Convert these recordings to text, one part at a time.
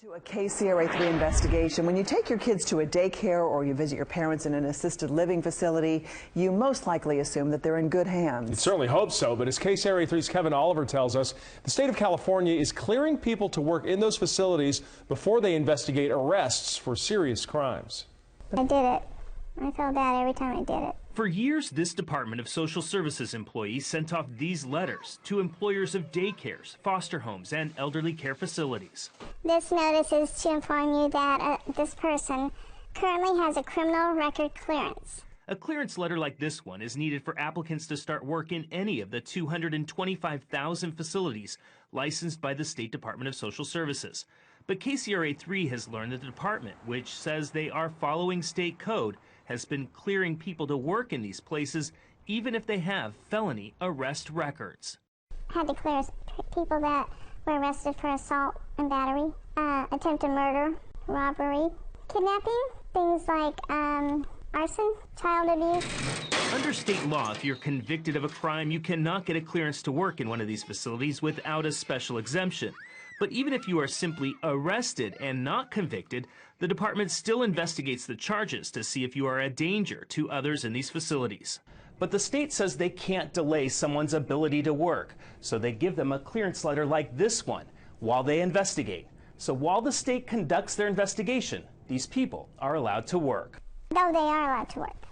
To a KCRA-3 investigation. When you take your kids to a daycare or you visit your parents in an assisted living facility, you most likely assume that they're in good hands. You'd certainly hope so, but as KCRA-3's Kevin Oliver tells us, the state of California is clearing people to work in those facilities before they investigate arrests for serious crimes. I did it. I felt bad every time I did it. For years, this Department of Social Services employees sent off these letters to employers of daycares, foster homes, and elderly care facilities. This notice is to inform you that this person currently has a criminal record clearance. A clearance letter like this one is needed for applicants to start work in any of the 225,000 facilities licensed by the State Department of Social Services. But KCRA-3 has learned that the department, which says they are following state code, has been clearing people to work in these places even if they have felony arrest records. I had to clear people that were arrested for assault and battery, attempted murder, robbery, kidnapping, things like arson, child abuse. Under state law, if you're convicted of a crime, you cannot get a clearance to work in one of these facilities without a special exemption. But even if you are simply arrested and not convicted, the department still investigates the charges to see if you are a danger to others in these facilities. But the state says they can't delay someone's ability to work, so they give them a clearance letter like this one while they investigate. So while the state conducts their investigation, these people are allowed to work. No, they are allowed to work.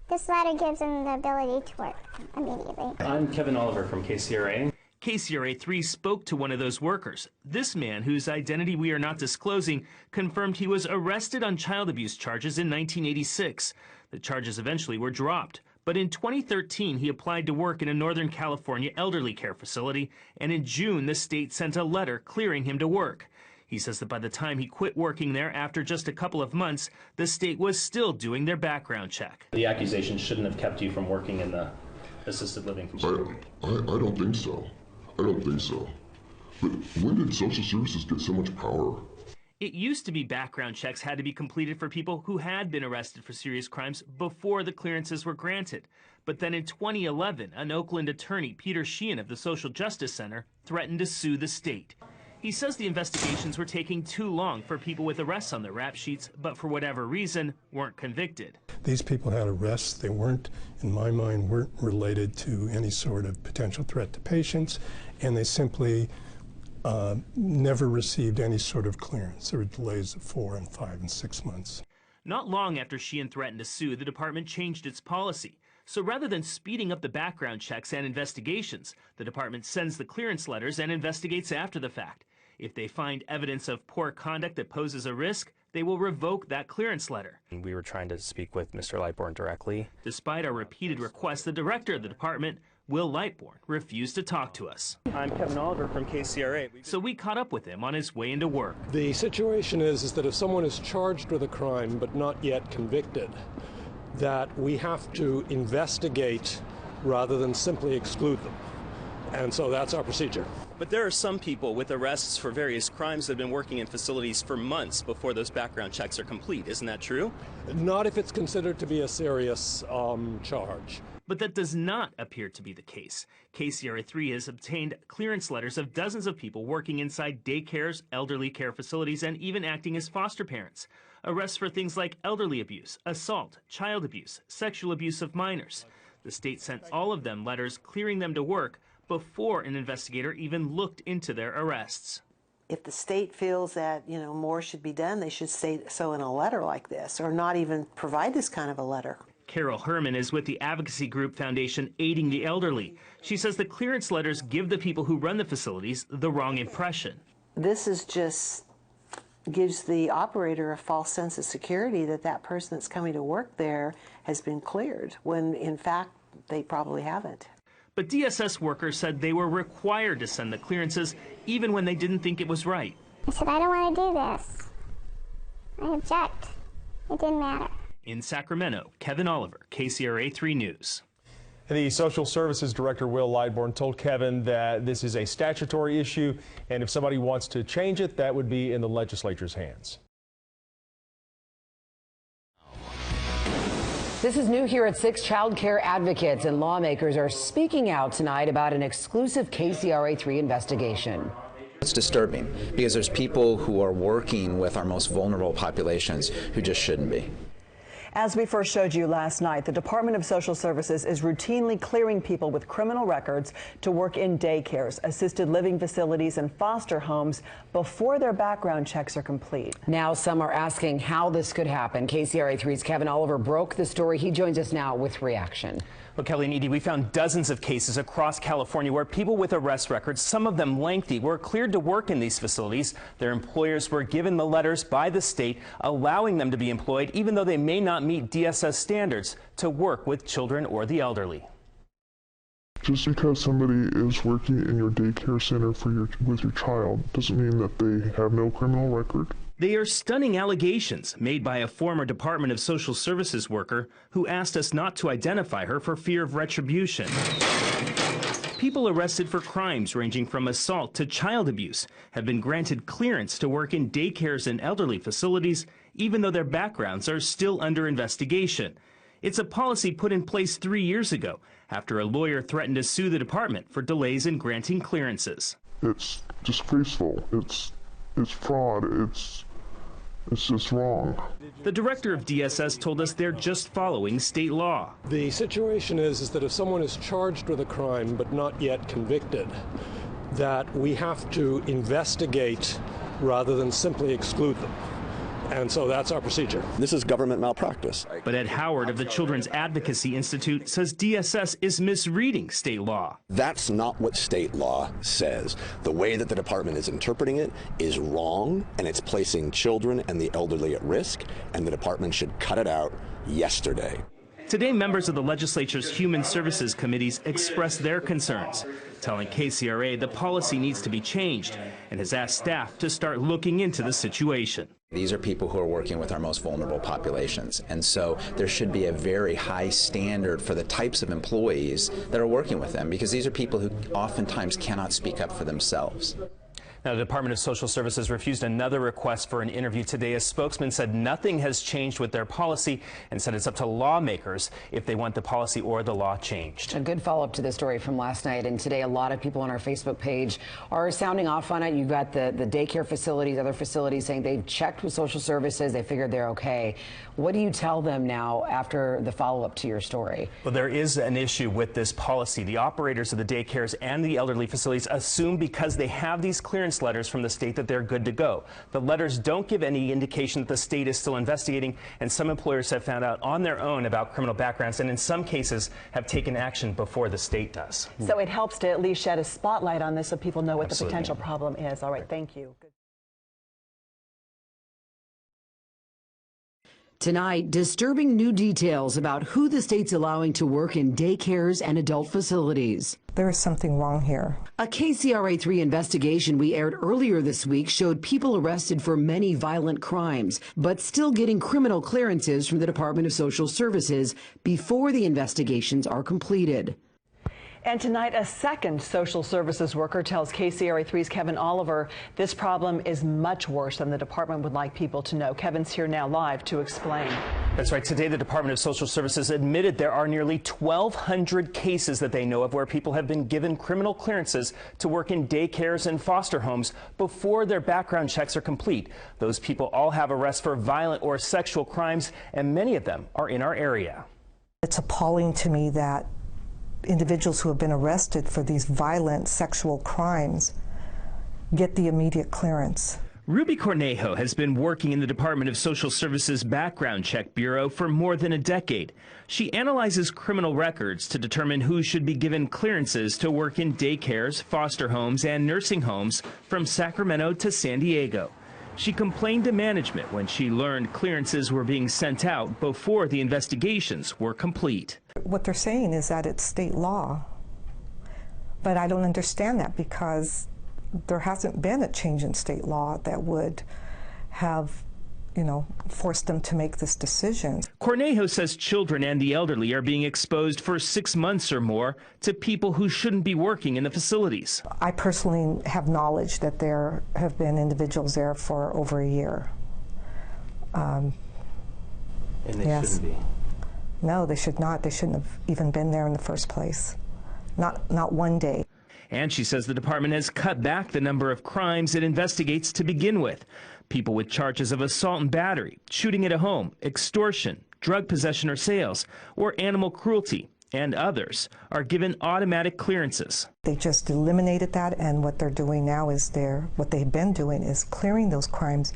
This letter gives them the ability to work immediately. I'm Kevin Oliver from KCRA. KCRA-3 spoke to one of those workers. This man, whose identity we are not disclosing, confirmed he was arrested on child abuse charges in 1986. The charges eventually were dropped. But in 2013, he applied to work in a Northern California elderly care facility, and in June, the state sent a letter clearing him to work. He says that by the time he quit working there after just a couple of months, the state was still doing their background check. The accusation shouldn't have kept you from working in the assisted living facility. I don't think so. I don't think so. But when did Social Services get so much power? It used to be background checks had to be completed for people who had been arrested for serious crimes before the clearances were granted. But then in 2011, an Oakland attorney, Peter Sheehan of the Social Justice Center, threatened to sue the state. He says the investigations were taking too long for people with arrests on their rap sheets, but for whatever reason, weren't convicted. These people had arrests. They weren't, in my mind, weren't related to any sort of potential threat to patients, and they simply never received any sort of clearance. There were delays of 4 and 5 and 6 months. Not long after Sheehan threatened to sue, the department changed its policy. So rather than speeding up the background checks and investigations, the department sends the clearance letters and investigates after the fact. If they find evidence of poor conduct that poses a risk, they will revoke that clearance letter. We were trying to speak with Mr. Lightbourne directly. Despite our repeated requests, the director of the department, Will Lightbourne, refused to talk to us. I'm Kevin Oliver from KCRA. So we caught up with him on his way into work. The situation is that if someone is charged with a crime but not yet convicted, that we have to investigate rather than simply exclude them. And so that's our procedure. But there are some people with arrests for various crimes that have been working in facilities for months before those background checks are complete. Isn't that true? Not if it's considered to be a serious charge. But that does not appear to be the case. KCRA-3 has obtained clearance letters of dozens of people working inside daycares, elderly care facilities, and even acting as foster parents. Arrests for things like elderly abuse, assault, child abuse, sexual abuse of minors. The state sent all of them letters clearing them to work before an investigator even looked into their arrests. If the state feels that, more should be done, they should say so in a letter like this, or not even provide this kind of a letter. Carol Herman is with the advocacy group foundation Aiding the Elderly. She says the clearance letters give the people who run the facilities the wrong impression. This is just gives the operator a false sense of security that that person that's coming to work there has been cleared, when in fact they probably haven't. But DSS workers said they were required to send the clearances even when they didn't think it was right. I said, I don't want to do this. I object. It didn't matter. In Sacramento, Kevin Oliver, KCRA-3 News. The Social Services Director, Will Lightbourne, told Kevin that this is a statutory issue, and if somebody wants to change it, that would be in the legislature's hands. This is new here at 6. Child care advocates and lawmakers are speaking out tonight about an exclusive KCRA-3 investigation. It's disturbing because there's people who are working with our most vulnerable populations who just shouldn't be. As we first showed you last night, the Department of Social Services is routinely clearing people with criminal records to work in daycares, assisted living facilities, and foster homes before their background checks are complete. Now some are asking how this could happen. KCRA-3's Kevin Oliver broke the story. He joins us now with reaction. Well, Kelly and Edie, we found dozens of cases across California where people with arrest records, some of them lengthy, were cleared to work in these facilities. Their employers were given the letters by the state allowing them to be employed, even though they may not meet DSS standards, to work with children or the elderly. Just because somebody is working in your daycare center with your child doesn't mean that they have no criminal record. They are stunning allegations made by a former Department of Social Services worker who asked us not to identify her for fear of retribution. People arrested for crimes ranging from assault to child abuse have been granted clearance to work in daycares and elderly facilities, even though their backgrounds are still under investigation. It's a policy put in place 3 years ago after a lawyer threatened to sue the department for delays in granting clearances. It's disgraceful. It's fraud. It's just wrong. The director of DSS told us they're just following state law. The situation is that if someone is charged with a crime but not yet convicted, that we have to investigate rather than simply exclude them. And so that's our procedure. This is government malpractice. But Ed Howard of the Children's Advocacy Institute says DSS is misreading state law. That's not what state law says. The way that the department is interpreting it is wrong, and it's placing children and the elderly at risk, and the department should cut it out yesterday. Today, members of the legislature's Human Services Committees expressed their concerns, telling KCRA the policy needs to be changed and has asked staff to start looking into the situation. These are people who are working with our most vulnerable populations, and so there should be a very high standard for the types of employees that are working with them, because these are people who oftentimes cannot speak up for themselves. Now, the Department of Social Services refused another request for an interview today. A spokesman said nothing has changed with their policy and said it's up to lawmakers if they want the policy or the law changed. A good follow-up to the story from last night, and today a lot of people on our Facebook page are sounding off on it. You've got the daycare facilities, other facilities saying they've checked with social services, they figured they're okay. What do you tell them now after the follow-up to your story? Well, there is an issue with this policy. The operators of the daycares and the elderly facilities assume because they have these clearance letters from the state that they're good to go. The letters don't give any indication that the state is still investigating, and some employers have found out on their own about criminal backgrounds and in some cases have taken action before the state does. So it helps to at least shed a spotlight on this so people know what the potential problem is. All right, thank you. Tonight, disturbing new details about who the state's allowing to work in daycares and adult facilities. There is something wrong here. A KCRA-3 investigation we aired earlier this week showed people arrested for many violent crimes, but still getting criminal clearances from the Department of Social Services before the investigations are completed. And tonight, a second social services worker tells KCRA-3's Kevin Oliver this problem is much worse than the department would like people to know. Kevin's here now live to explain. That's right. Today, the Department of Social Services admitted there are nearly 1,200 cases that they know of where people have been given criminal clearances to work in daycares and foster homes before their background checks are complete. Those people all have arrests for violent or sexual crimes, and many of them are in our area. It's appalling to me that individuals who have been arrested for these violent sexual crimes get the immediate clearance. Ruby Cornejo has been working in the Department of Social Services Background Check Bureau for more than a decade. She analyzes criminal records to determine who should be given clearances to work in daycares, foster homes, and nursing homes from Sacramento to San Diego. She complained to management when she learned clearances were being sent out before the investigations were complete. What they're saying is that it's state law, but I don't understand that because there hasn't been a change in state law that would have, forced them to make this decision. Cornejo says children and the elderly are being exposed for 6 months or more to people who shouldn't be working in the facilities. I personally have knowledge that there have been individuals there for over a year. And they shouldn't be? No, they should not. They shouldn't have even been there in the first place. Not one day. And she says the department has cut back the number of crimes it investigates to begin with. People with charges of assault and battery, shooting at a home, extortion, drug possession or sales, or animal cruelty, and others are given automatic clearances. They just eliminated that, and what they're doing now is what they've been doing is clearing those crimes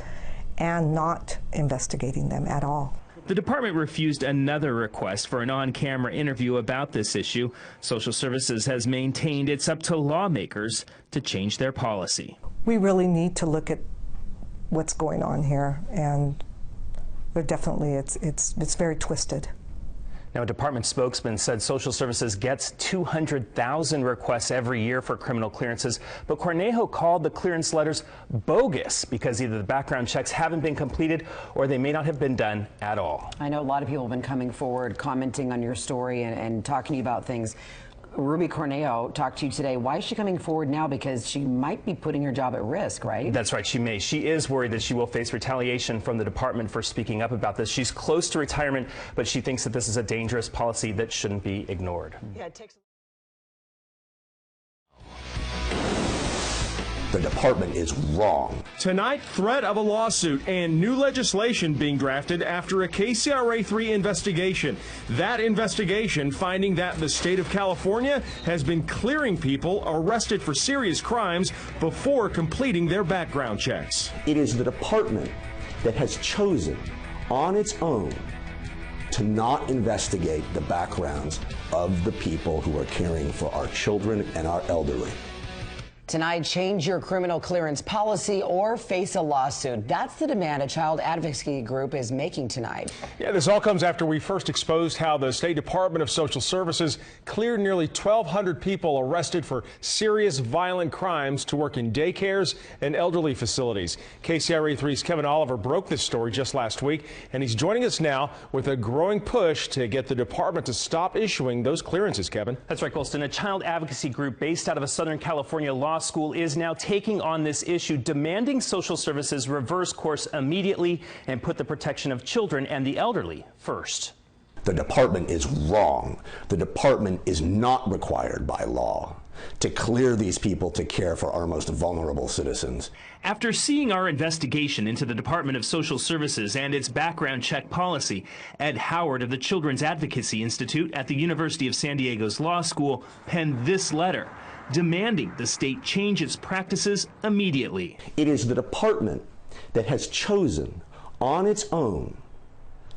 and not investigating them at all. The department refused another request for an on-camera interview about this issue. Social Services has maintained it's up to lawmakers to change their policy. We really need to look at what's going on here, and they're definitely, it's very twisted. Now, a department spokesman said Social Services gets 200,000 requests every year for criminal clearances, but Cornejo called the clearance letters bogus because either the background checks haven't been completed or they may not have been done at all. I know a lot of people have been coming forward, commenting on your story and talking to you about things. Ruby Cornejo talked to you today. Why is she coming forward now? Because she might be putting her job at risk, right? That's right, she may. She is worried that she will face retaliation from the department for speaking up about this. She's close to retirement, but she thinks that this is a dangerous policy that shouldn't be ignored. Yeah, it takes The department is wrong. Tonight, threat of a lawsuit and new legislation being drafted after a KCRA-3 investigation. That investigation finding that the state of California has been clearing people arrested for serious crimes before completing their background checks. It is the department that has chosen on its own to not investigate the backgrounds of the people who are caring for our children and our elderly. Tonight, change your criminal clearance policy or face a lawsuit. That's the demand a child advocacy group is making tonight. Yeah, this all comes after we first exposed how the State Department of Social Services cleared nearly 1,200 people arrested for serious violent crimes to work in daycares and elderly facilities. KCRA-3's Kevin Oliver broke this story just last week, and he's joining us now with a growing push to get the department to stop issuing those clearances, Kevin. That's right, Colston. A child advocacy group based out of a Southern California law school is now taking on this issue, demanding Social Services reverse course immediately and put the protection of children and the elderly first. The department is wrong. The department is not required by law to clear these people to care for our most vulnerable citizens. After seeing our investigation into the Department of Social Services and its background check policy, Ed Howard of the Children's Advocacy Institute at the University of San Diego's Law School penned this letter, demanding the state change its practices immediately. It is the department that has chosen on its own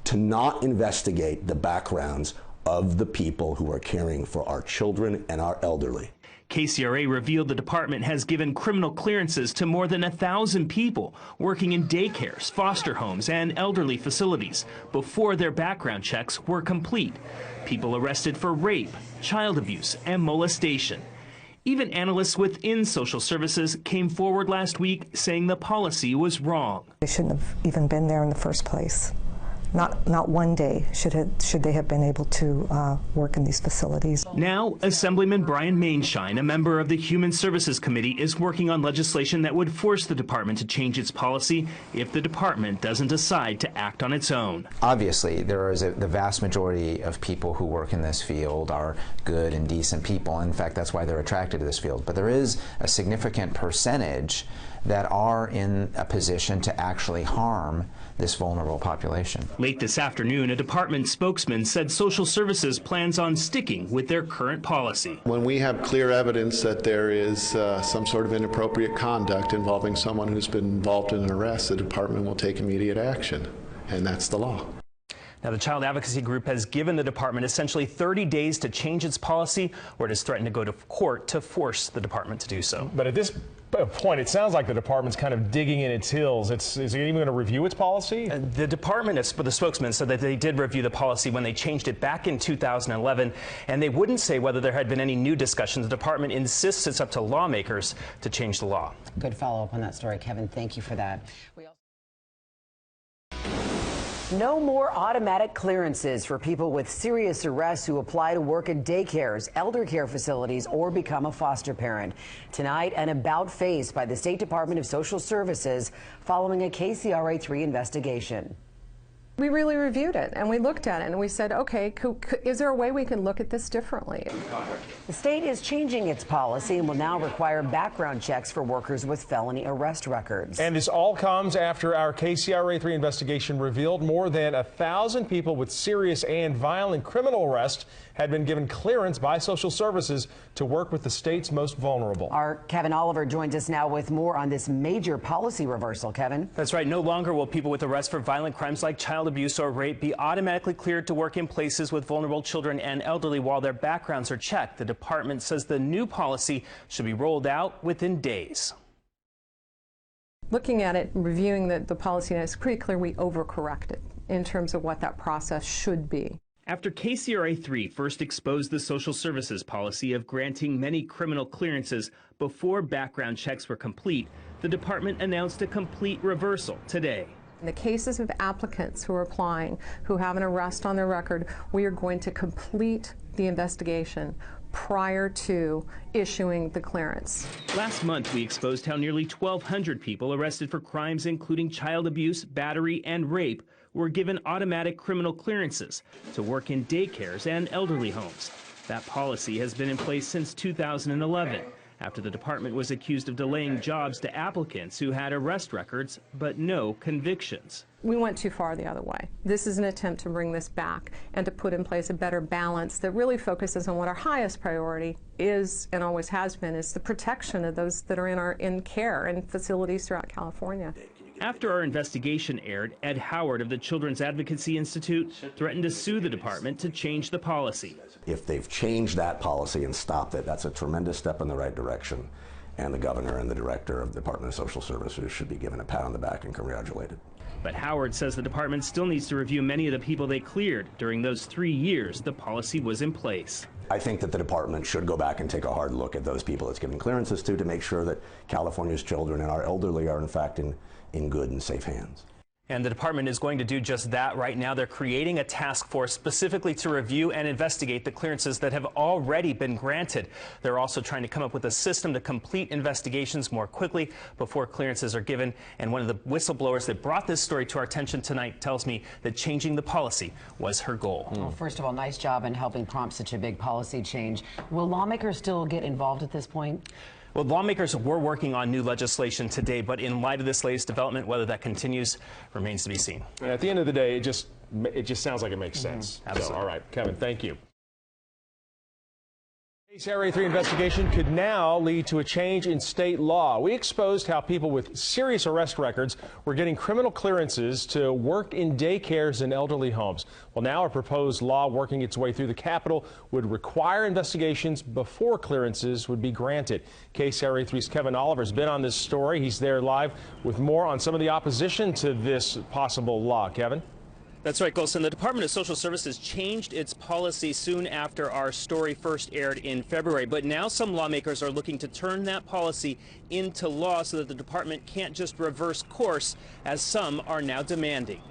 to not investigate the backgrounds of the people who are caring for our children and our elderly. KCRA revealed the department has given criminal clearances to more than 1,000 people working in daycares, foster homes, and elderly facilities before their background checks were complete. People arrested for rape, child abuse, and molestation. Even analysts within Social Services came forward last week saying the policy was wrong. They shouldn't have even been there in the first place. Not one day should they have been able to work in these facilities. Now, Assemblyman Brian Mainshine, a member of the Human Services Committee, is working on legislation that would force the department to change its policy if the department doesn't decide to act on its own. Obviously, the vast majority of people who work in this field are good and decent people. In fact, that's why they're attracted to this field. But there is a significant percentage that are in a position to actually harm this vulnerable population. Late this afternoon, a department spokesman said Social Services plans on sticking with their current policy. When we have clear evidence that there is some sort of inappropriate conduct involving someone who's been involved in an arrest, the department will take immediate action, and that's the law. Now, the Child Advocacy Group has given the department essentially 30 days to change its policy, or it has threatened to go to court to force the department to do so. But at this point, it sounds like the department's kind of digging in its heels. Is it even going to review its policy? The department, the spokesman, said that they did review the policy when they changed it back in 2011, and they wouldn't say whether there had been any new discussions. The department insists it's up to lawmakers to change the law. Good follow-up on that story, Kevin. Thank you for that. No more automatic clearances for people with serious arrests who apply to work in daycares, elder care facilities, or become a foster parent. Tonight, an about-face by the State Department of Social Services following a KCRA-3 investigation. We really reviewed it, and we looked at it, and we said, okay, is there a way we can look at this differently? The state is changing its policy and will now require background checks for workers with felony arrest records. And this all comes after our KCRA-3 investigation revealed more than 1,000 people with serious and violent criminal arrest had been given clearance by social services to work with the state's most vulnerable. Our Kevin Oliver joins us now with more on this major policy reversal. Kevin? That's right. No longer will people with arrests for violent crimes like child abuse or rape be automatically cleared to work in places with vulnerable children and elderly while their backgrounds are checked. The department says the new policy should be rolled out within days. Looking at it, reviewing the policy, it's pretty clear we overcorrected in terms of what that process should be. After KCRA-3 first exposed the social services policy of granting many criminal clearances before background checks were complete, the department announced a complete reversal today. In the cases of applicants who are applying, who have an arrest on their record, we are going to complete the investigation prior to issuing the clearance. Last month, we exposed how nearly 1,200 people arrested for crimes including child abuse, battery, and rape were given automatic criminal clearances to work in daycares and elderly homes. That policy has been in place since 2011, after the department was accused of delaying jobs to applicants who had arrest records but no convictions. We went too far the other way. This is an attempt to bring this back and to put in place a better balance that really focuses on what our highest priority is and always has been, is the protection of those that are in care in facilities throughout California. After our investigation aired, Ed Howard of the Children's Advocacy Institute threatened to sue the department to change the policy. If they've changed that policy and stopped it, that's a tremendous step in the right direction. And the governor and the director of the Department of Social Services should be given a pat on the back and congratulated. But Howard says the department still needs to review many of the people they cleared during those 3 years the policy was in place. I think that the department should go back and take a hard look at those people it's giving clearances to make sure that California's children and our elderly are in fact in good and safe hands. And the department is going to do just that right now. They're creating a task force specifically to review and investigate the clearances that have already been granted. They're also trying to come up with a system to complete investigations more quickly before clearances are given. And one of the whistleblowers that brought this story to our attention tonight tells me that changing the policy was her goal. Well, first of all, nice job in helping prompt such a big policy change. Will lawmakers still get involved at this point? Well, lawmakers were working on new legislation today, but in light of this latest development, whether that continues remains to be seen. And at the end of the day, it just sounds like it makes sense. Absolutely. So, all right, Kevin, thank you. KCRA-3 investigation could now lead to a change in state law. We exposed how people with serious arrest records were getting criminal clearances to work in daycares and elderly homes. Well, now a proposed law working its way through the Capitol would require investigations before clearances would be granted. KCRA-3's Kevin Oliver has been on this story. He's there live with more on some of the opposition to this possible law. Kevin? That's right, Golson. The Department of Social Services changed its policy soon after our story first aired in February. But now some lawmakers are looking to turn that policy into law so that the department can't just reverse course, as some are now demanding.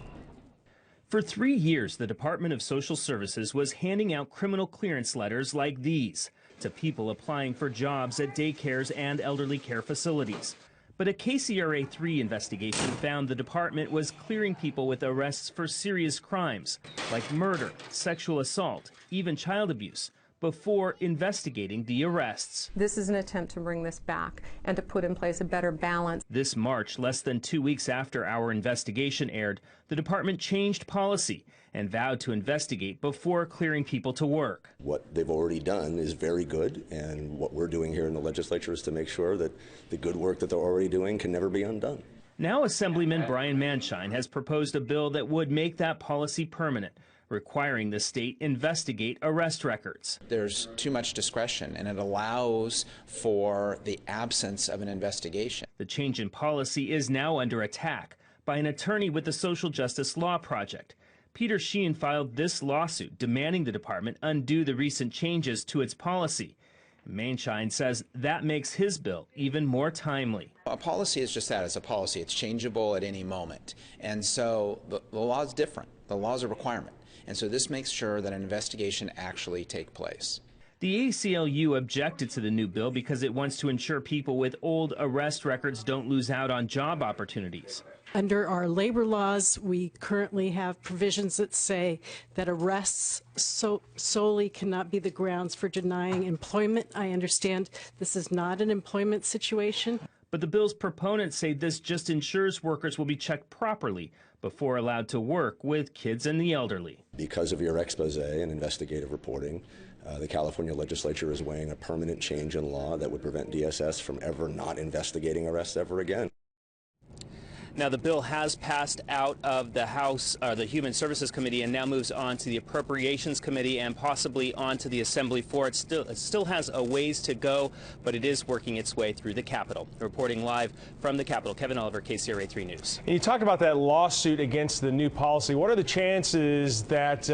For 3 years, the Department of Social Services was handing out criminal clearance letters like these to people applying for jobs at daycares and elderly care facilities. But a KCRA-3 investigation found the department was clearing people with arrests for serious crimes like murder, sexual assault, even child abuse, before investigating the arrests. This is an attempt to bring this back and to put in place a better balance. This March, less than 2 weeks after our investigation aired, the department changed policy and vowed to investigate before clearing people to work. What they've already done is very good, and what we're doing here in the legislature is to make sure that the good work that they're already doing can never be undone. Now Assemblyman Brian Manshine has proposed a bill that would make that policy permanent, requiring the state investigate arrest records. There's too much discretion, and it allows for the absence of an investigation. The change in policy is now under attack by an attorney with the Social Justice Law Project. Peter Sheehan filed this lawsuit demanding the department undo the recent changes to its policy. Manshine says that makes his bill even more timely. A policy is just that, it's a policy. It's changeable at any moment. And so the law is different. The law is a requirement. And so this makes sure that an investigation actually take place. The ACLU objected to the new bill because it wants to ensure people with old arrest records don't lose out on job opportunities. Under our labor laws, we currently have provisions that say that arrests solely cannot be the grounds for denying employment. I understand this is not an employment situation. But the bill's proponents say this just ensures workers will be checked properly before allowed to work with kids and the elderly. Because of your expose and investigative reporting, the California legislature is weighing a permanent change in law that would prevent DSS from ever not investigating arrests ever again. Now, the bill has passed out of the House, the Human Services Committee, and now moves on to the Appropriations Committee and possibly on to the Assembly floor. It still has a ways to go, but it is working its way through the Capitol. Reporting live from the Capitol, Kevin Oliver, KCRA-3 News. And you talk about that lawsuit against the new policy. What are the chances that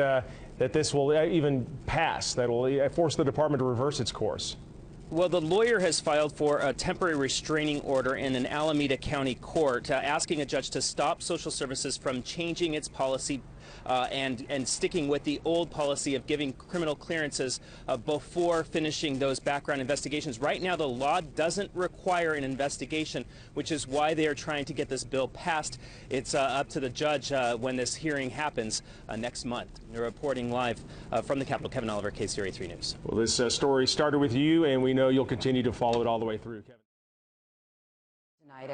that this will even pass, that will force the department to reverse its course? Well, the lawyer has filed for a temporary restraining order in an Alameda County court, asking a judge to stop social services from changing its policy and sticking with the old policy of giving criminal clearances before finishing those background investigations. Right now, the law doesn't require an investigation, which is why they are trying to get this bill passed. It's up to the judge when this hearing happens next month. Reporting live from the Capitol, Kevin Oliver, KCRA-3 News. Well, this story started with you, and we know you'll continue to follow it all the way through, Kevin.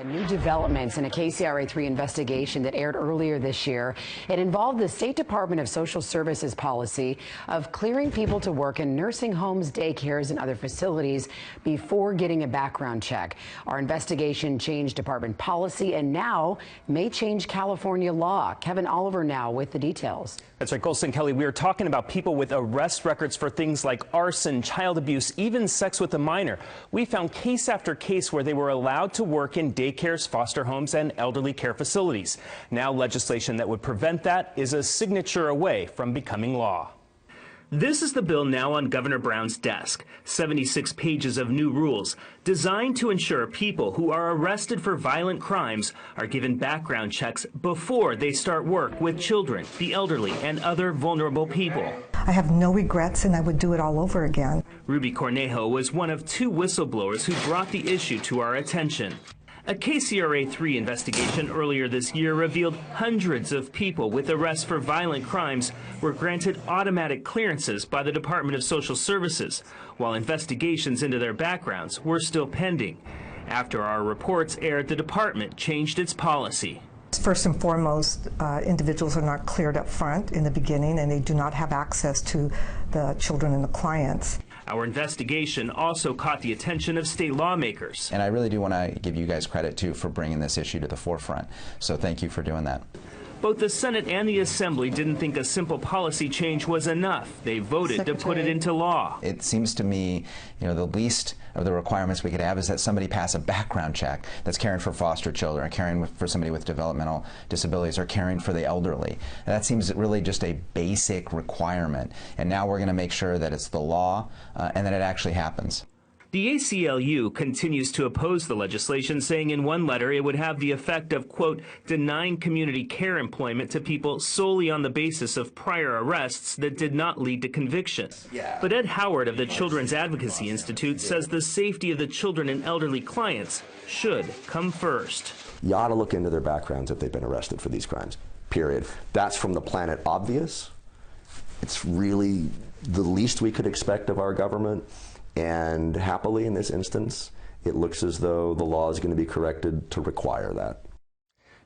New developments in a KCRA-3 investigation that aired earlier this year. It involved the State Department of Social Services policy of clearing people to work in nursing homes, daycares, and other facilities before getting a background check. Our investigation changed department policy and now may change California law. Kevin Oliver now with the details. That's right, Colson Kelly. We are talking about people with arrest records for things like arson, child abuse, even sex with a minor. We found case after case where they were allowed to work in daycares, foster homes, and elderly care facilities. Now, legislation that would prevent that is a signature away from becoming law. This is the bill now on Governor Brown's desk. 76 pages of new rules designed to ensure people who are arrested for violent crimes are given background checks before they start work with children, the elderly, and other vulnerable people. I have no regrets, and I would do it all over again. Ruby Cornejo was one of two whistleblowers who brought the issue to our attention. A KCRA-3 investigation earlier this year revealed hundreds of people with arrests for violent crimes were granted automatic clearances by the Department of Social Services, while investigations into their backgrounds were still pending. After our reports aired, the department changed its policy. First and foremost, individuals are not cleared up front in the beginning, and they do not have access to the children and the clients. Our investigation also caught the attention of state lawmakers. And I really do want to give you guys credit, too, for bringing this issue to the forefront. So thank you for doing that. Both the Senate and the Assembly didn't think a simple policy change was enough. They voted to put it into law. It seems to me, the least of the requirements we could have is that somebody pass a background check that's caring for foster children, or caring for somebody with developmental disabilities, or caring for the elderly. And that seems really just a basic requirement. And now we're going to make sure that it's the law and that it actually happens. The ACLU continues to oppose the legislation, saying in one letter it would have the effect of, quote, denying community care employment to people solely on the basis of prior arrests that did not lead to conviction. But Ed Howard of the Children's Advocacy Institute says the safety of the children and elderly clients should come first. You ought to look into their backgrounds if they've been arrested for these crimes, period. That's from the planet obvious. It's really the least we could expect of our government. And happily, in this instance, it looks as though the law is going to be corrected to require that.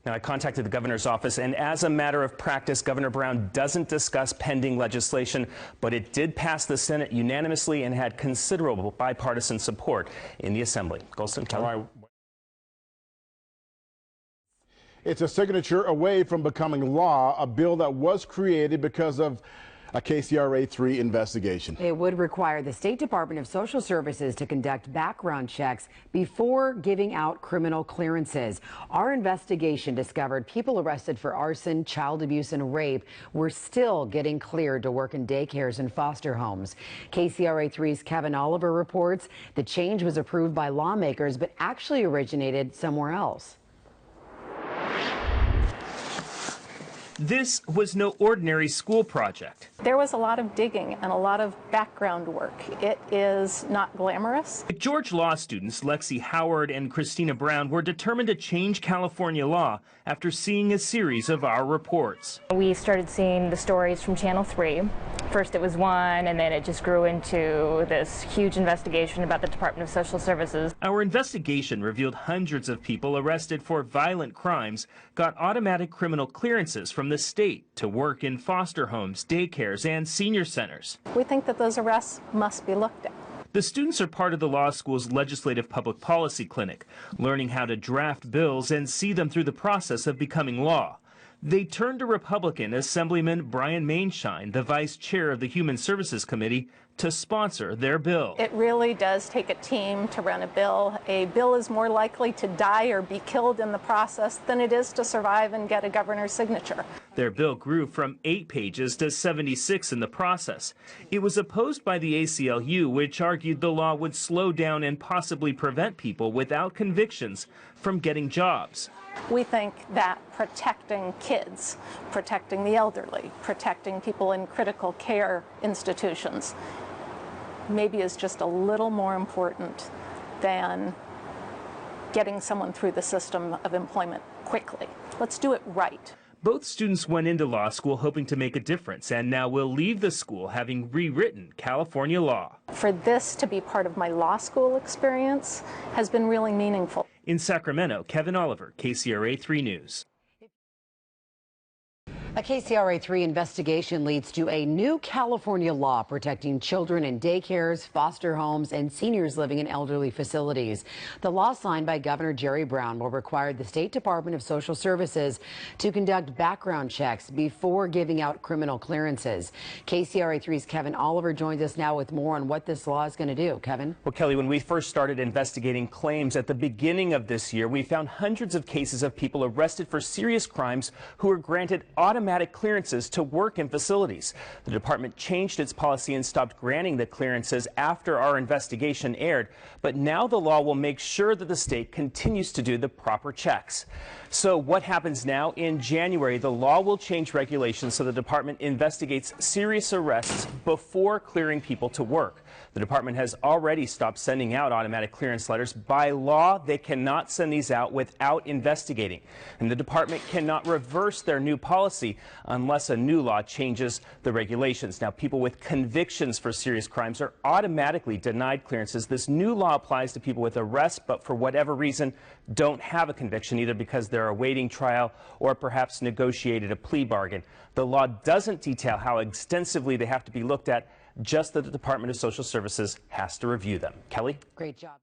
Now, I contacted the governor's office, and as a matter of practice, Governor Brown doesn't discuss pending legislation, but it did pass the Senate unanimously and had considerable bipartisan support in the Assembly. Golston, Kelly. It's a signature away from becoming law, a bill that was created because of a KCRA-3 investigation. It would require the State Department of Social Services to conduct background checks before giving out criminal clearances. Our investigation discovered people arrested for arson, child abuse, and rape were still getting cleared to work in daycares and foster homes. KCRA-3's Kevin Oliver reports the change was approved by lawmakers but actually originated somewhere else. This was no ordinary school project. There was a lot of digging and a lot of background work. It is not glamorous. George Law students Lexi Howard and Christina Brown were determined to change California law after seeing a series of our reports. We started seeing the stories from Channel 3. First it was one, and then it just grew into this huge investigation about the Department of Social Services. Our investigation revealed hundreds of people arrested for violent crimes got automatic criminal clearances from the state to work in foster homes, daycares, and senior centers. We think that those arrests must be looked at. The students are part of the law school's legislative public policy clinic, learning how to draft bills and see them through the process of becoming law. They turned to Republican Assemblyman Brian Mainshine, the vice chair of the Human Services Committee, to sponsor their bill. It really does take a team to run a bill. A bill is more likely to die or be killed in the process than it is to survive and get a governor's signature. Their bill grew from 8 pages to 76 in the process. It was opposed by the ACLU, which argued the law would slow down and possibly prevent people without convictions from getting jobs. We think that protecting kids, protecting the elderly, protecting people in critical care institutions maybe is just a little more important than getting someone through the system of employment quickly. Let's do it right. Both students went into law school hoping to make a difference and now will leave the school having rewritten California law. For this to be part of my law school experience has been really meaningful. In Sacramento, Kevin Oliver, KCRA-3 News. A KCRA-3 investigation leads to a new California law protecting children in daycares, foster homes, and seniors living in elderly facilities. The law signed by Governor Jerry Brown will require the State Department of Social Services to conduct background checks before giving out criminal clearances. KCRA-3's Kevin Oliver joins us now with more on what this law is going to do. Kevin? Well, Kelly, when we first started investigating claims at the beginning of this year, we found hundreds of cases of people arrested for serious crimes who were granted automatic clearances to work in facilities. The department changed its policy and stopped granting the clearances after our investigation aired, but now the law will make sure that the state continues to do the proper checks. So what happens now? In January, the law will change regulations so the department investigates serious arrests before clearing people to work. The department has already stopped sending out automatic clearance letters. By law, they cannot send these out without investigating. And the department cannot reverse their new policy unless a new law changes the regulations. Now, people with convictions for serious crimes are automatically denied clearances. This new law applies to people with arrests, but for whatever reason, don't have a conviction, either because they're awaiting trial or perhaps negotiated a plea bargain. The law doesn't detail how extensively they have to be looked at, just that the Department of Social Services has to review them. Kelly? Great job.